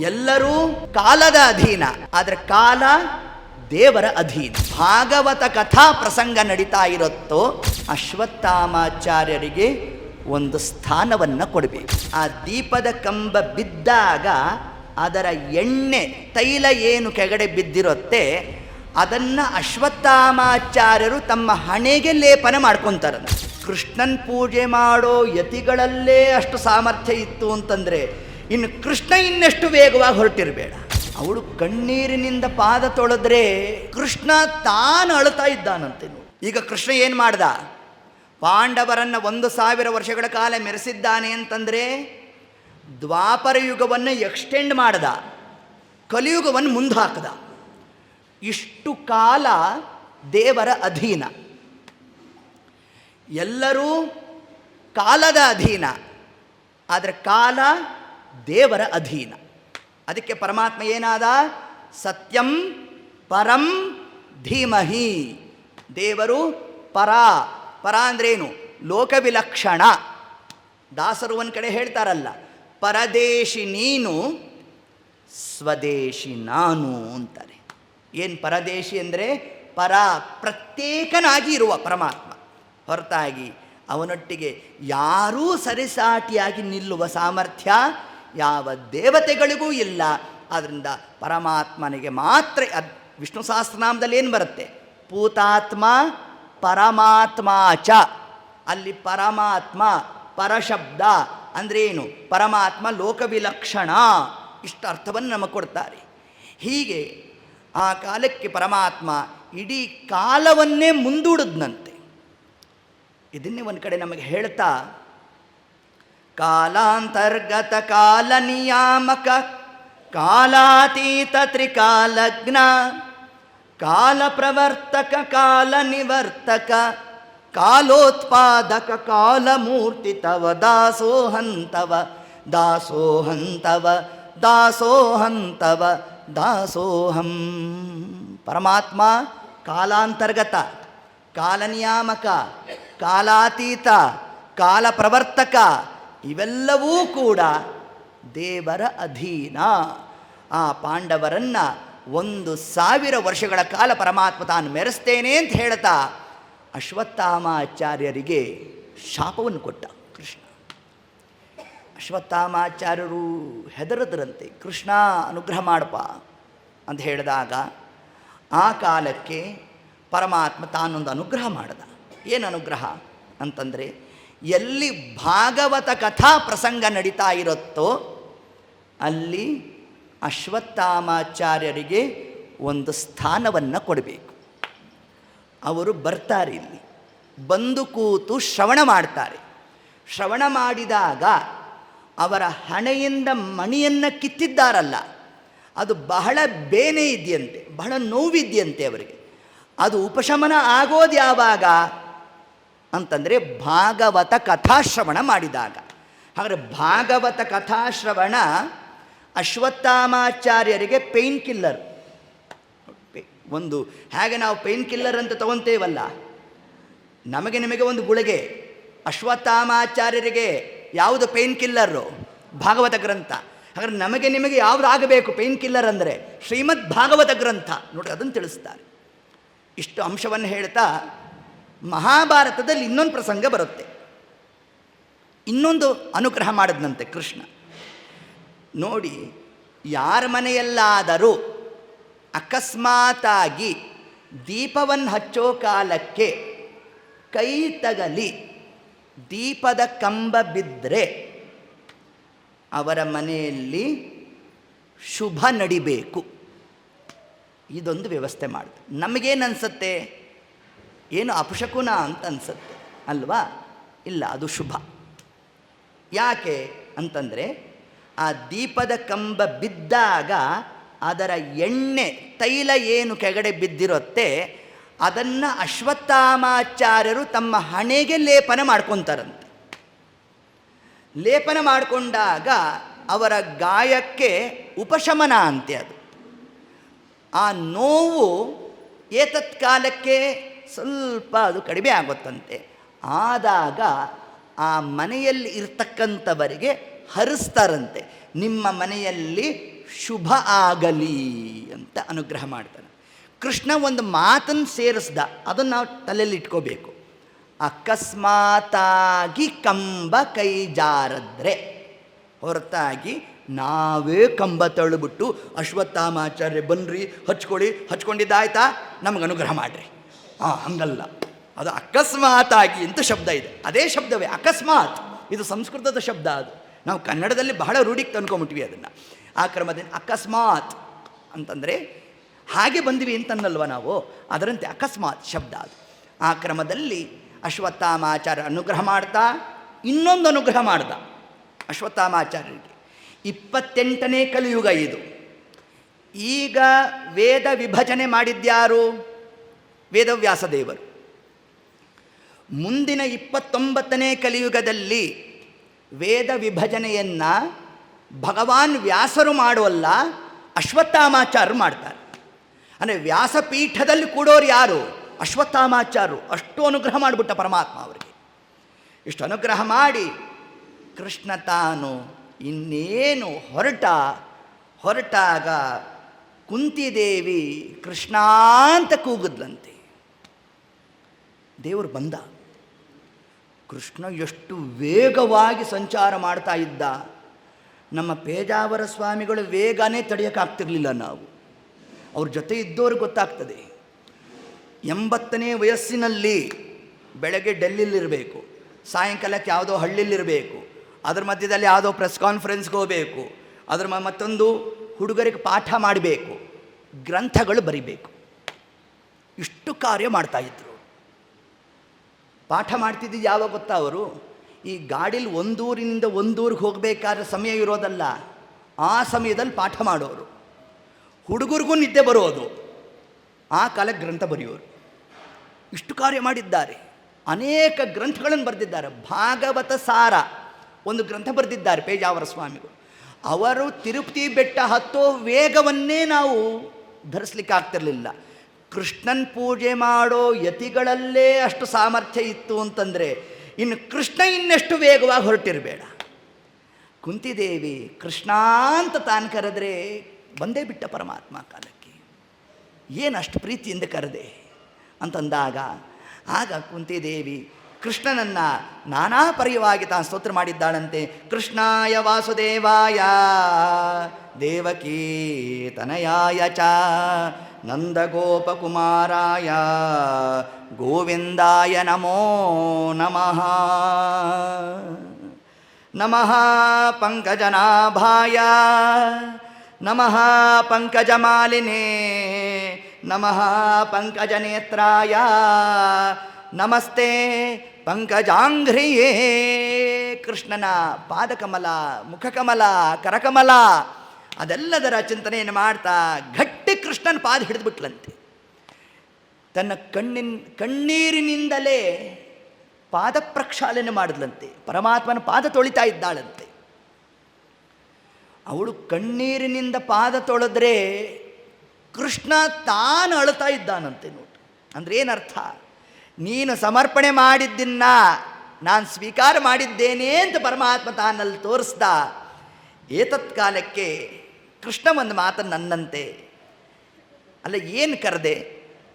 ಎಲ್ಲರೂ ಕಾಲದ ಅಧೀನ, ಆದರೆ ಕಾಲ ದೇವರ ಅಧೀನ. ಭಾಗವತ ಕಥಾ ಪ್ರಸಂಗ ನಡೀತಾ ಇರುತ್ತೋ ಅಶ್ವತ್ಥಾಮಾಚಾರ್ಯರಿಗೆ ಒಂದು ಸ್ಥಾನವನ್ನು ಕೊಡಬೇಕು. ಆ ದೀಪದ ಕಂಬ ಬಿದ್ದಾಗ ಅದರ ಎಣ್ಣೆ ತೈಲ ಏನು ಕೆಳಗಡೆ ಬಿದ್ದಿರುತ್ತೆ ಅದನ್ನು ಅಶ್ವತ್ಥಾಮಾಚಾರ್ಯರು ತಮ್ಮ ಹಣೆಗೆ ಲೇಪನ ಮಾಡ್ಕೊತಾರಂತೆ. ಕೃಷ್ಣನ್ ಪೂಜೆ ಮಾಡೋ ಯತಿಗಳಲ್ಲೇ ಅಷ್ಟು ಸಾಮರ್ಥ್ಯ ಇತ್ತು ಅಂತಂದರೆ ಇನ್ನು ಕೃಷ್ಣ ಇನ್ನೆಷ್ಟು ವೇಗವಾಗಿ ಹೊರಟಿರಬೇಡ. ಅವಳು ಕಣ್ಣೀರಿನಿಂದ ಪಾದ ತೊಳೆದ್ರೆ ಕೃಷ್ಣ ತಾನು ಅಳ್ತಾ ಇದ್ದಾನಂತೆ. ಈಗ ಕೃಷ್ಣ ಏನು ಮಾಡ್ದ? ಪಾಂಡವರನ್ನು 1000 ವರ್ಷಗಳ ಕಾಲ ಮೆರೆಸಿದ್ದಾನೆ ಅಂತಂದರೆ ದ್ವಾಪರ ಯುಗವನ್ನು ಎಕ್ಸ್ಟೆಂಡ್ ಮಾಡ್ದ, ಕಲಿಯುಗವನ್ನು ಮುಂದೆ ಹಾಕ್ದ. ಇಷ್ಟು ಕಾಲ ದೇವರ ಅಧೀನ, ಎಲ್ಲರೂ ಕಾಲದ ಅಧೀನ, ಆದರೆ ಕಾಲ ದೇವರ ಅಧೀನ. ಅದಕ್ಕೆ ಪರಮಾತ್ಮ ಏನಾದ? ಸತ್ಯಂ ಪರಂ ಧೀಮಹಿ. ದೇವರು ಪರ. ಪರ ಅಂದ್ರೇನು? ಲೋಕವಿಲಕ್ಷಣ. ದಾಸರು ಒಂದು ಕಡೆ ಹೇಳ್ತಾರಲ್ಲ, ಪರದೇಶಿ ನೀನು ಸ್ವದೇಶಿ ನಾನು ಅಂತಾರೆ. ಏನು ಪರದೇಶಿ ಅಂದರೆ? ಪರ, ಪ್ರತ್ಯೇಕನಾಗಿ ಇರುವ ಪರಮಾತ್ಮ, ಹೊರತಾಗಿ ಅವನೊಟ್ಟಿಗೆ ಯಾರೂ ಸರಿಸಾಟಿಯಾಗಿ ನಿಲ್ಲುವ ಸಾಮರ್ಥ್ಯ ಯಾವ ದೇವತೆಗಳಿಗೂ ಇಲ್ಲ. ಆದ್ದರಿಂದ ಪರಮಾತ್ಮನಿಗೆ ಮಾತ್ರ. ವಿಷ್ಣು ಸಹಸ್ರನಾಮದಲ್ಲಿ ಏನು ಬರುತ್ತೆ? ಪೂತಾತ್ಮ ಪರಮಾತ್ಮ ಚ. ಅಲ್ಲಿ ಪರಮಾತ್ಮ ಪರಶಬ್ದ ಅಂದ್ರೇನು? ಪರಮಾತ್ಮ ಲೋಕವಿಲಕ್ಷಣ. ಇಷ್ಟು ಅರ್ಥವನ್ನು ನಮಗೆ ಕೊಡ್ತಾರೆ. ಹೀಗೆ ಆ ಕಾಲಕ್ಕೆ ಪರಮಾತ್ಮ ಇಡೀ ಕಾಲವನ್ನೇ ಮುಂದೂಡಿದ್ನಂತೆ. ಇದನ್ನೇ ಒಂದು ಕಡೆ ನಮಗೆ ಹೇಳ್ತಾ, ಕಾಲಾಂತರ್ಗತ ಕಾಲ ನಿಯಾಮಕ ಕಾಲಾತೀತ ತ್ರಿಕಾಲಜ್ಞ ಕಾಲ ಪ್ರವರ್ತಕ ಕಾಲ ನಿವರ್ತಕ ಕಾಲೋತ್ಪಾದಕ ಕಾಲಮೂರ್ತಿ ತವ ದಾಸೋಹಂತವ ದಾಸೋಹಂತವ ದಾಸೋಹಂತವ ದಾಸೋಹಂ. ಪರಮಾತ್ಮ ಕಾಲಾಂತರ್ಗತ, ಕಾಲನಿಯಾಮಕ, ಕಾಲಾತೀತ, ಕಾಲ ಪ್ರವರ್ತಕ, ಇವೆಲ್ಲವೂ ಕೂಡ ದೇವರ ಅಧೀನ. ಆ ಪಾಂಡವರನ್ನು 1000 ವರ್ಷಗಳ ಕಾಲ ಪರಮಾತ್ಮ ತಾನು ಮೆರೆಸ್ತೇನೆ ಅಂತ ಹೇಳ್ತಾ ಅಶ್ವತ್ಥಾಮಾಚಾರ್ಯರಿಗೆ ಶಾಪವನ್ನು ಕೊಟ್ಟ ಕೃಷ್ಣ. ಅಶ್ವತ್ಥಾಮಾಚಾರ್ಯರು ಹೆದರದ್ರಂತೆ. ಕೃಷ್ಣ ಅನುಗ್ರಹ ಮಾಡಪ್ಪ ಅಂತ ಹೇಳಿದಾಗ ಆ ಕಾಲಕ್ಕೆ ಪರಮಾತ್ಮ ತಾನೊಂದು ಅನುಗ್ರಹ ಮಾಡಿದ. ಏನು ಅನುಗ್ರಹ ಅಂತಂದರೆ, ಎಲ್ಲಿ ಭಾಗವತ ಕಥಾ ಪ್ರಸಂಗ ನಡೀತಾ ಇರುತ್ತೋ ಅಲ್ಲಿ ಅಶ್ವತ್ಥಾಮಾಚಾರ್ಯರಿಗೆ ಒಂದು ಸ್ಥಾನವನ್ನು ಕೊಡಬೇಕು. ಅವರು ಬರ್ತಾರೆ, ಇಲ್ಲಿ ಬಂದು ಕೂತು ಶ್ರವಣ ಮಾಡ್ತಾರೆ. ಶ್ರವಣ ಮಾಡಿದಾಗ ಅವರ ಹಣೆಯಿಂದ ಮಣಿಯನ್ನು ಕಿತ್ತಿದ್ದಾರಲ್ಲ, ಅದು ಬಹಳ ಬೇನೆ ಇದೆಯಂತೆ, ಬಹಳ ನೋವಿದೆಯಂತೆ ಅವರಿಗೆ. ಅದು ಉಪಶಮನ ಆಗೋದು ಯಾವಾಗ ಅಂತಂದರೆ ಭಾಗವತ ಕಥಾಶ್ರವಣ ಮಾಡಿದಾಗ. ಹಾಗಾದರೆ ಭಾಗವತ ಕಥಾಶ್ರವಣ ಅಶ್ವತ್ಥಾಮಾಚಾರ್ಯರಿಗೆ ಪೇಯ್ನ್ ಕಿಲ್ಲರ್. ಒಂದು ಹೇಗೆ ನಾವು ಪೇಯ್ನ್ ಕಿಲ್ಲರ್ ಅಂತ ತಗೊತೇವಲ್ಲ, ನಮಗೆ ನಿಮಗೆ ಒಂದು ಗುಳಿಗೆ. ಅಶ್ವತ್ಥಾಮಾಚಾರ್ಯರಿಗೆ ಯಾವುದು ಪೇಯ್ನ್ ಕಿಲ್ಲರು? ಭಾಗವತ ಗ್ರಂಥ. ಹಾಗಾದ್ರೆ ನಮಗೆ ನಿಮಗೆ ಯಾವುದು ಆಗಬೇಕು ಪೇಯ್ನ್ ಕಿಲ್ಲರ್ ಅಂದರೆ? ಶ್ರೀಮದ್ ಭಾಗವತ ಗ್ರಂಥ. ನೋಡಿ, ಅದನ್ನು ತಿಳಿಸ್ತಾರೆ. ಇಷ್ಟು ಅಂಶವನ್ನು ಹೇಳ್ತಾ ಮಹಾಭಾರತದಲ್ಲಿ ಇನ್ನೊಂದು ಪ್ರಸಂಗ ಬರುತ್ತೆ. ಇನ್ನೊಂದು ಅನುಗ್ರಹ ಮಾಡಿದ್ನಂತೆ ಕೃಷ್ಣ. ನೋಡಿ, ಯಾರ ಮನೆಯಲ್ಲಾದರೂ ಅಕಸ್ಮಾತಾಗಿ ದೀಪವನ್ನು ಹಚ್ಚೋ ಕಾಲಕ್ಕೆ ಕೈ ತಗಲಿ ದೀಪದ ಕಂಬ ಬಿದ್ದರೆ ಅವರ ಮನೆಯಲ್ಲಿ ಶುಭ ನಡಿಬೇಕು. ಇದೊಂದು ವ್ಯವಸ್ಥೆ ಮಾಡಿದೆ. ನಮಗೇನು ಅನಿಸುತ್ತೆ? ಏನು ಅಪಶಕುನ ಅಂತ ಅನಿಸುತ್ತೆ ಅಲ್ವಾ? ಇಲ್ಲ, ಅದು ಶುಭ. ಯಾಕೆ ಅಂತಂದರೆ, ಆ ದೀಪದ ಕಂಬ ಬಿದ್ದಾಗ ಅದರ ಎಣ್ಣೆ ತೈಲ ಏನು ಕೆಳಗಡೆ ಬಿದ್ದಿರುತ್ತೆ ಅದನ್ನು ಅಶ್ವತ್ಥಾಮಾಚಾರ್ಯರು ತಮ್ಮ ಹಣೆಗೆ ಲೇಪನ ಮಾಡ್ಕೊತಾರಂತೆ. ಲೇಪನ ಮಾಡಿಕೊಂಡಾಗ ಅವರ ಗಾಯಕ್ಕೆ ಉಪಶಮನ ಅಂತೆ. ಅದು ಆ ನೋವು ಏತತ್ಕಾಲಕ್ಕೆ ಸ್ವಲ್ಪ ಅದು ಕಡಿಮೆ ಆಗುತ್ತಂತೆ. ಆದಾಗ ಆ ಮನೆಯಲ್ಲಿ ಇರ್ತಕ್ಕಂಥವರಿಗೆ ಹರಿಸ್ತಾರಂತೆ. ನಿಮ್ಮ ಮನೆಯಲ್ಲಿ ಶುಭ ಆಗಲಿ ಅಂತ ಅನುಗ್ರಹ ಮಾಡ್ತಾನೆ. ಕೃಷ್ಣ ಒಂದು ಮಾತನ್ನು ಸೇರಿಸ್ದ, ಅದನ್ನು ನಾವು ತಲೆಯಲ್ಲಿ ಇಟ್ಕೋಬೇಕು. ಅಕಸ್ಮಾತಾಗಿ ಕಂಬ ಕೈ ಜಾರದ್ರೆ, ಹೊರತಾಗಿ ನಾವೇ ಕಂಬ ತಳ್ಳಿಬಿಟ್ಟು ಅಶ್ವತ್ಥಾಮಾಚಾರ್ಯ ಬನ್ನಿರಿ ಹಚ್ಕೊಂಡಿದ್ದಾಯ್ತಾ ನಮಗೆ ಅನುಗ್ರಹ ಮಾಡಿರಿ, ಹಂಗಲ್ಲ. ಅದು ಅಕಸ್ಮಾತಾಗಿ ಅಂತ ಶಬ್ದ ಇದೆ, ಅದೇ ಶಬ್ದವೇ ಅಕಸ್ಮಾತ್. ಇದು ಸಂಸ್ಕೃತದ ಶಬ್ದ, ಅದು ನಾವು ಕನ್ನಡದಲ್ಲಿ ಬಹಳ ರೂಢಿಗೆ ತಂದ್ಕೊಂಬಿಟ್ವಿ ಅದನ್ನು. ಆ ಕ್ರಮದಿಂದ ಅಕಸ್ಮಾತ್ ಅಂತಂದರೆ ಹಾಗೆ ಬಂದ್ವಿ ಅಂತನ್ನಲ್ವ ನಾವು, ಅದರಂತೆ ಅಕಸ್ಮಾತ್ ಶಬ್ದ ಅದು. ಆ ಕ್ರಮದಲ್ಲಿ ಅಶ್ವತ್ಥಾಮಾಚಾರ್ಯ ಅನುಗ್ರಹ ಮಾಡ್ತಾ ಇನ್ನೊಂದು ಅನುಗ್ರಹ ಮಾಡ್ದ ಅಶ್ವತ್ಥಾಮಾಚಾರ್ಯರಿಗೆ. 28ನೇ ಕಲಿಯುಗ ಇದು. ಈಗ ವೇದ ವಿಭಜನೆ ಮಾಡಿದ್ಯಾರು? ವೇದವ್ಯಾಸ ದೇವರು. ಮುಂದಿನ 29ನೇ ಕಲಿಯುಗದಲ್ಲಿ ವೇದ ವಿಭಜನೆಯನ್ನು ಭಗವಾನ್ ವ್ಯಾಸರು ಮಾಡುವಲ್ಲ, ಅಶ್ವತ್ಥಾಮಾಚಾರ್ಯರು ಮಾಡ್ತಾರೆ. ಅಂದರೆ ವ್ಯಾಸಪೀಠದಲ್ಲಿ ಕೂಡೋರು ಯಾರು? ಅಶ್ವತ್ಥಾಮಾಚಾರ್ಯರು. ಅಷ್ಟು ಅನುಗ್ರಹ ಮಾಡಿಬಿಟ್ಟ ಪರಮಾತ್ಮ ಅವರಿಗೆ. ಇಷ್ಟು ಅನುಗ್ರಹ ಮಾಡಿ ಕೃಷ್ಣ ತಾನು ಇನ್ನೇನು ಹೊರಟಾಗ ಕುಂತಿದೇವಿ ಕೃಷ್ಣ ಅಂತ ಕೂಗಿದ್ಲಂತೆ. ದೇವರು ಬಂದ. ಕೃಷ್ಣ ಎಷ್ಟು ವೇಗವಾಗಿ ಸಂಚಾರ ಮಾಡ್ತಾ ಇದ್ದ. ನಮ್ಮ ಪೇಜಾವರ ಸ್ವಾಮಿಗಳು ವೇಗನೇ ತಡೆಯೋಕ್ಕಾಗ್ತಿರ್ಲಿಲ್ಲ. ನಾವು ಅವ್ರ ಜೊತೆ ಇದ್ದವ್ರಿಗೆ ಗೊತ್ತಾಗ್ತದೆ. 80ನೇ ವಯಸ್ಸಿನಲ್ಲಿ ಬೆಳಗ್ಗೆ ಡೆಲ್ಲಿಲಿರಬೇಕು, ಸಾಯಂಕಾಲಕ್ಕೆ ಯಾವುದೋ ಹಳ್ಳಿಲಿರಬೇಕು, ಅದ್ರ ಮಧ್ಯದಲ್ಲಿ ಯಾವುದೋ ಪ್ರೆಸ್ ಕಾನ್ಫರೆನ್ಸ್ಗೆ ಹೋಗಬೇಕು, ಅದ್ರ ಮತ್ತೊಂದು ಹುಡುಗರಿಗೆ ಪಾಠ ಮಾಡಬೇಕು, ಗ್ರಂಥಗಳು ಬರಿಬೇಕು. ಇಷ್ಟು ಕಾರ್ಯ ಮಾಡ್ತಾಯಿದ್ರು. ಪಾಠ ಮಾಡ್ತಿದ್ದಿದ್ದು ಯಾವಾಗ ಗೊತ್ತಾ? ಅವರು ಈ ಗಾಡೀಲಿ ಒಂದೂರಿನಿಂದ ಒಂದೂರಿಗೆ ಹೋಗಬೇಕಾದ್ರೆ ಸಮಯ ಇರೋದಲ್ಲ, ಆ ಸಮಯದಲ್ಲಿ ಪಾಠ ಮಾಡೋರು. ಹುಡುಗರಿಗೂ ನಿದ್ದೆ ಬರೋದು, ಆ ಕಾಲಕ್ಕೆ ಗ್ರಂಥ ಬರೆಯೋರು. ಇಷ್ಟು ಕಾರ್ಯ ಮಾಡಿದ್ದಾರೆ. ಅನೇಕ ಗ್ರಂಥಗಳನ್ನು ಬರೆದಿದ್ದಾರೆ. ಭಾಗವತ ಸಾರ ಒಂದು ಗ್ರಂಥ ಬರೆದಿದ್ದಾರೆ ಪೇಜಾವರ ಸ್ವಾಮಿಗಳು. ಅವರು ತಿರುಪತಿ ಬೆಟ್ಟ ಹತ್ತೋ ವೇಗವನ್ನೇ ನಾವು ಧರಿಸ್ಲಿಕ್ಕೆ ಆಗ್ತಿರಲಿಲ್ಲ. ಕೃಷ್ಣನ್ ಪೂಜೆ ಮಾಡೋ ಯತಿಗಳಲ್ಲೇ ಅಷ್ಟು ಸಾಮರ್ಥ್ಯ ಇತ್ತು ಅಂತಂದರೆ ಇನ್ನು ಕೃಷ್ಣ ಇನ್ನೆಷ್ಟು ವೇಗವಾಗಿ ಹೊರಟಿರಬೇಡ. ಕುಂತಿದೇವಿ ಕೃಷ್ಣ ಅಂತ ತಾನು ಕರೆದ್ರೆ ಬಂದೇ ಬಿಟ್ಟ ಪರಮಾತ್ಮ ಕಾಲಕ್ಕೆ. ಏನಷ್ಟು ಪ್ರೀತಿಯಿಂದ ಕರೆದೆ ಅಂತಂದಾಗ ಆಗ ಕುಂತಿದೇವಿ ಕೃಷ್ಣನನ್ನು ನಾನಾ ಪರ್ಯವಾಗಿ ತಾನು ಸ್ತೋತ್ರ ಮಾಡಿದ್ದಾಳಂತೆ. ಕೃಷ್ಣಾಯ ವಾಸುದೇವಾಯ ದೇವಕೀ ತನಯಾಯ ಚ ನಂದಗೋಪಕುಮಾರಾಯ ಗೋವಿಂದಾಯ ನಮೋ ನಮಃ. ನಮಃ ಪಂಕಜನಾಭಾಯ ನಮಃ ಪಂಕಜಮಾಲಿನೇ ನಮಃ ಪಂಕಜನೇತ್ರಾಯ ನಮಸ್ತೆ ಪಂಕಜಾಂಘ್ರಿಯೇ. ಕೃಷ್ಣನ ಪಾದಕಮಲ, ಮುಖಕಮಲ, ಕರಕಮಲ ಅದೆಲ್ಲದರ ಚಿಂತನೆಯನ್ನು ಮಾಡ್ತಾ ಗಟ್ಟಿ ಕೃಷ್ಣನ ಪಾದ ಹಿಡಿದುಬಿಟ್ಲಂತೆ. ತನ್ನ ಕಣ್ಣೀರಿನಿಂದಲೇ ಪಾದ ಪ್ರಕ್ಷಾಳನೆ ಮಾಡಿದ್ಲಂತೆ. ಪರಮಾತ್ಮನ ಪಾದ ತೊಳಿತಾ ಇದ್ದಾಳಂತೆ. ಅವಳು ಕಣ್ಣೀರಿನಿಂದ ಪಾದ ತೊಳೆದ್ರೆ ಕೃಷ್ಣ ತಾನು ಅಳ್ತಾ ಇದ್ದಾನಂತೆ. ನೋಡಿ ಅಂದರೆ ಏನರ್ಥ? ನೀನು ಸಮರ್ಪಣೆ ಮಾಡಿದ್ದನ್ನ ನಾನು ಸ್ವೀಕಾರ ಮಾಡಿದ್ದೇನೆ ಅಂತ ಪರಮಾತ್ಮ ತಾನಲ್ಲಿ ತೋರಿಸ್ದ. ಏತತ್ ಕಾಲಕ್ಕೆ ಕೃಷ್ಣ ಒಂದು ಮಾತನ್ನು ಅನ್ನಂತೆ, ಅಲ್ಲ ಏನು ಕರೆದೆ,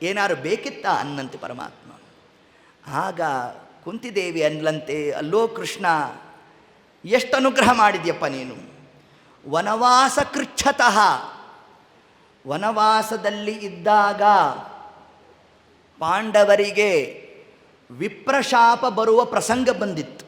ಏನಾರು ಬೇಕಿತ್ತ ಅನ್ನಂತೆ ಪರಮಾತ್ಮ. ಆಗ ಕುಂತಿದೇವಿ ಅನ್ಲಂತೆ, ಅಲ್ಲೋ ಕೃಷ್ಣ, ಎಷ್ಟು ಅನುಗ್ರಹ ಮಾಡಿದ್ಯಪ್ಪ ನೀನು. ವನವಾಸ ಕೃಚ್ಛತಃ, ವನವಾಸದಲ್ಲಿ ಇದ್ದಾಗ ಪಾಂಡವರಿಗೆ ವಿಪ್ರಶಾಪ ಬರುವ ಪ್ರಸಂಗ ಬಂದಿತ್ತು.